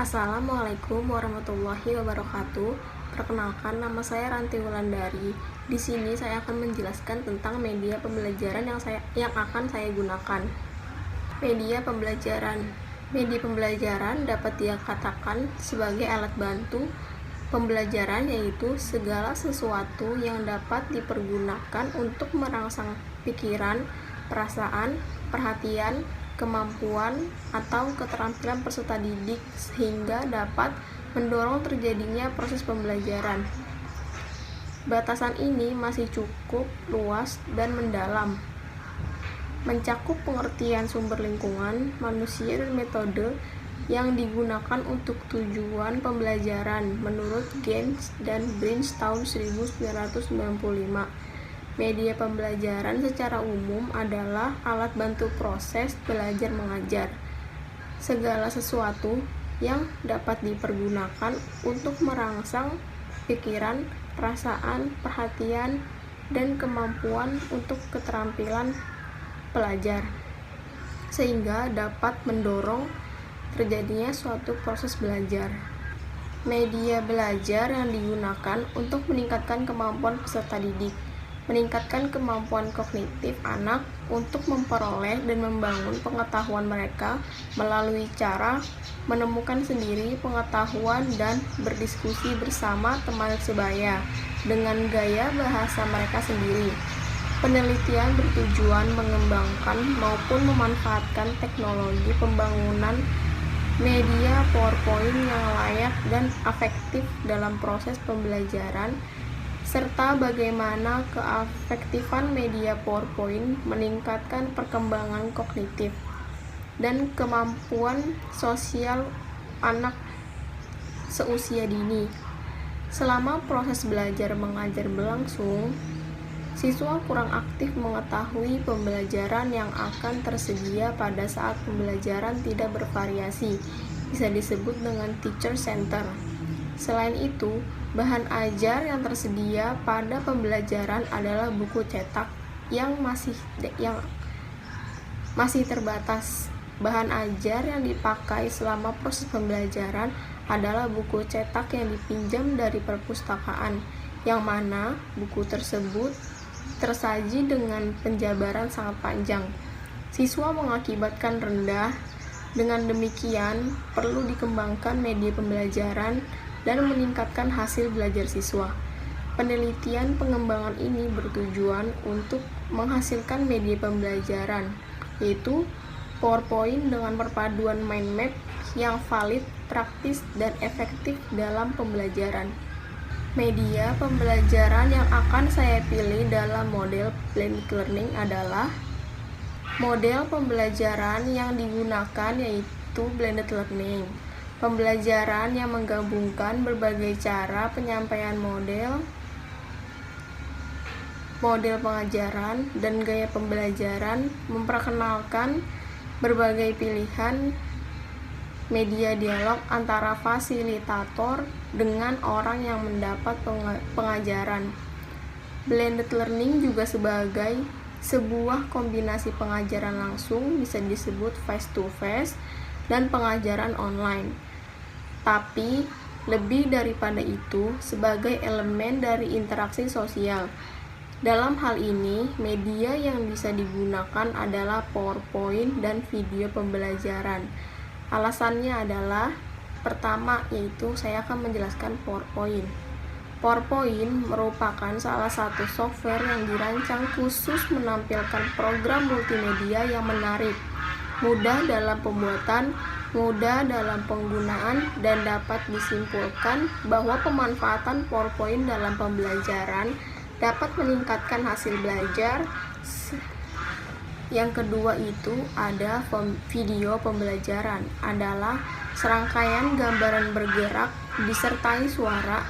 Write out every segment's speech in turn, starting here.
Assalamualaikum warahmatullahi wabarakatuh. Perkenalkan, nama saya Ranti Wulandari. Di sini saya akan menjelaskan tentang media pembelajaran yang akan saya gunakan. Media pembelajaran. Media pembelajaran dapat dikatakan sebagai alat bantu pembelajaran, yaitu segala sesuatu yang dapat dipergunakan untuk merangsang pikiran, perasaan, perhatian, kemampuan, atau keterampilan peserta didik sehingga dapat mendorong terjadinya proses pembelajaran. Batasan ini masih cukup luas dan mendalam, mencakup pengertian sumber lingkungan, manusia, dan metode yang digunakan untuk tujuan pembelajaran menurut Gaines dan Brinch tahun 1995. Media pembelajaran secara umum adalah alat bantu proses belajar mengajar. Segala sesuatu yang dapat dipergunakan untuk merangsang pikiran, perasaan, perhatian, dan kemampuan untuk keterampilan pelajar, sehingga dapat mendorong terjadinya suatu proses belajar. Media belajar yang digunakan untuk meningkatkan kemampuan peserta didik, meningkatkan kemampuan kognitif anak untuk memperoleh dan membangun pengetahuan mereka melalui cara menemukan sendiri pengetahuan dan berdiskusi bersama teman sebaya dengan gaya bahasa mereka sendiri. Penelitian bertujuan mengembangkan maupun memanfaatkan teknologi pembangunan media PowerPoint yang layak dan efektif dalam proses pembelajaran, serta bagaimana keefektifan media PowerPoint meningkatkan perkembangan kognitif dan kemampuan sosial anak seusia dini. Selama proses belajar mengajar berlangsung, siswa kurang aktif mengetahui pembelajaran yang akan tersedia pada saat pembelajaran tidak bervariasi, bisa disebut dengan teacher center. Selain itu, bahan ajar yang tersedia pada pembelajaran adalah buku cetak yang masih terbatas. Bahan ajar yang dipakai selama proses pembelajaran adalah buku cetak yang dipinjam dari perpustakaan, yang mana buku tersebut tersaji dengan penjabaran sangat panjang. Siswa mengakibatkan rendah. Dengan demikian, perlu dikembangkan media pembelajaran dan meningkatkan hasil belajar siswa. Penelitian pengembangan ini bertujuan untuk menghasilkan media pembelajaran, yaitu PowerPoint dengan perpaduan mind map yang valid, praktis, dan efektif dalam pembelajaran. Media pembelajaran yang akan saya pilih dalam model blended learning adalah model pembelajaran yang digunakan, yaitu blended learning. Pembelajaran yang menggabungkan berbagai cara penyampaian model pengajaran dan gaya pembelajaran, memperkenalkan berbagai pilihan media dialog antara fasilitator dengan orang yang mendapat pengajaran. Blended learning juga sebagai sebuah kombinasi pengajaran langsung, bisa disebut face to face, dan pengajaran online. Tapi lebih daripada itu, sebagai elemen dari interaksi sosial. Dalam hal ini, media yang bisa digunakan adalah PowerPoint dan video pembelajaran. Alasannya adalah, pertama, yaitu saya akan menjelaskan PowerPoint. PowerPoint merupakan salah satu software yang dirancang khusus menampilkan program multimedia yang menarik, mudah dalam pembuatan, mudah dalam penggunaan, dan dapat disimpulkan bahwa pemanfaatan PowerPoint dalam pembelajaran dapat meningkatkan hasil belajar. Yang kedua itu ada video pembelajaran, adalah serangkaian gambaran bergerak disertai suara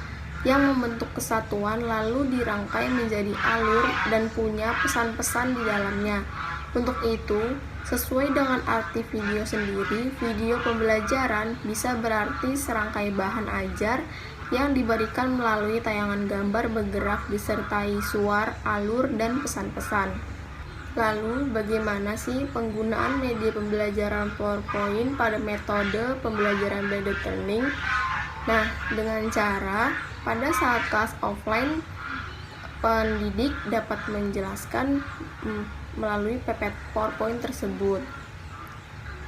yang membentuk kesatuan lalu dirangkai menjadi alur dan punya pesan-pesan di dalamnya. Untuk itu, sesuai dengan arti video sendiri, video pembelajaran bisa berarti serangkai bahan ajar yang diberikan melalui tayangan gambar bergerak disertai suara, alur, dan pesan-pesan. Lalu, bagaimana sih penggunaan media pembelajaran PowerPoint pada metode pembelajaran blended learning? Nah, dengan cara pada saat kelas offline, pendidik dapat menjelaskan melalui PPT PowerPoint tersebut.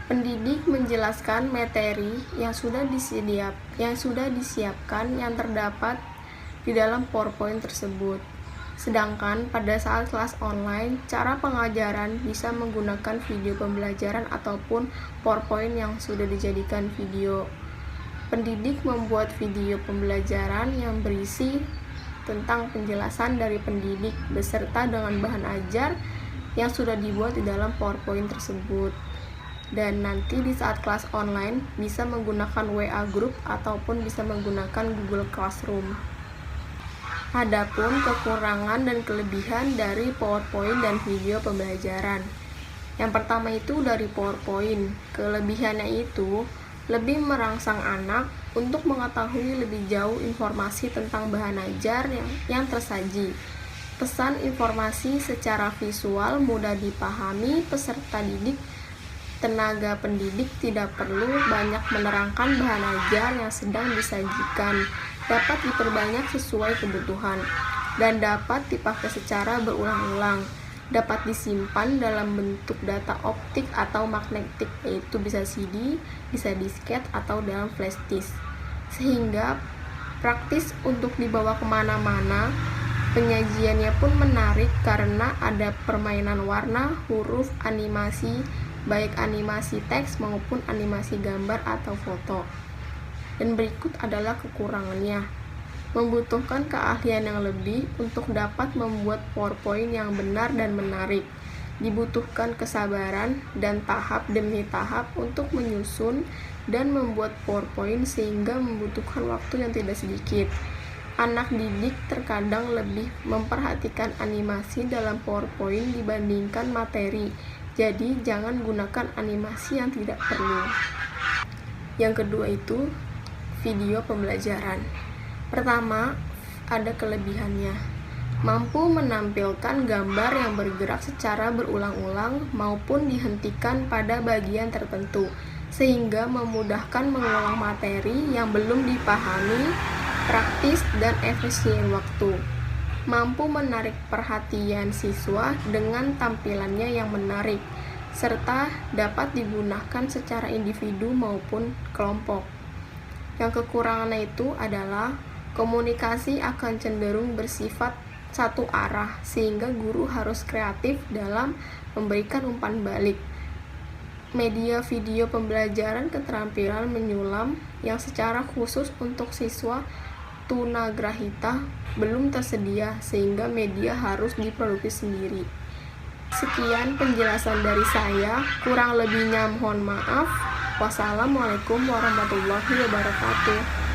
Pendidik menjelaskan materi yang sudah disiapkan yang terdapat di dalam PowerPoint tersebut. Sedangkan pada saat kelas online, cara pengajaran bisa menggunakan video pembelajaran ataupun PowerPoint yang sudah dijadikan video. Pendidik membuat video pembelajaran yang berisi tentang penjelasan dari pendidik beserta dengan bahan ajar yang sudah dibuat di dalam PowerPoint tersebut. Dan nanti di saat kelas online bisa menggunakan WA Group ataupun bisa menggunakan Google Classroom. Adapun kekurangan dan kelebihan dari PowerPoint dan video pembelajaran. Yang pertama itu dari PowerPoint. Kelebihannya itu lebih merangsang anak untuk mengetahui lebih jauh informasi tentang bahan ajar yang tersaji. Pesan informasi secara visual mudah dipahami peserta didik. Tenaga pendidik tidak perlu banyak menerangkan bahan ajar yang sedang disajikan. Dapat diperbanyak sesuai kebutuhan dan dapat dipakai secara berulang-ulang. Dapat disimpan dalam bentuk data optik atau magnetik, yaitu bisa CD, bisa disket, atau dalam flash disk, sehingga praktis untuk dibawa kemana-mana. Penyajiannya pun menarik karena ada permainan warna, huruf, animasi, baik animasi teks maupun animasi gambar atau foto. Dan berikut adalah kekurangannya. Membutuhkan keahlian yang lebih untuk dapat membuat PowerPoint yang benar dan menarik. Dibutuhkan kesabaran dan tahap demi tahap untuk menyusun dan membuat PowerPoint sehingga membutuhkan waktu yang tidak sedikit. Anak didik terkadang lebih memperhatikan animasi dalam PowerPoint dibandingkan materi. Jadi jangan gunakan animasi yang tidak perlu. Yang kedua itu video pembelajaran. Pertama, ada kelebihannya. Mampu menampilkan gambar yang bergerak secara berulang-ulang maupun dihentikan pada bagian tertentu, sehingga memudahkan mengulang materi yang belum dipahami, praktis dan efisien waktu. Mampu menarik perhatian siswa dengan tampilannya yang menarik, serta dapat digunakan secara individu maupun kelompok. Yang kekurangannya itu adalah komunikasi akan cenderung bersifat satu arah, sehingga guru harus kreatif dalam memberikan umpan balik. Media video pembelajaran keterampilan menyulam yang secara khusus untuk siswa tunagrahita belum tersedia, sehingga media harus diproduksi sendiri. Sekian penjelasan dari saya, kurang lebihnya mohon maaf. Wassalamualaikum warahmatullahi wabarakatuh.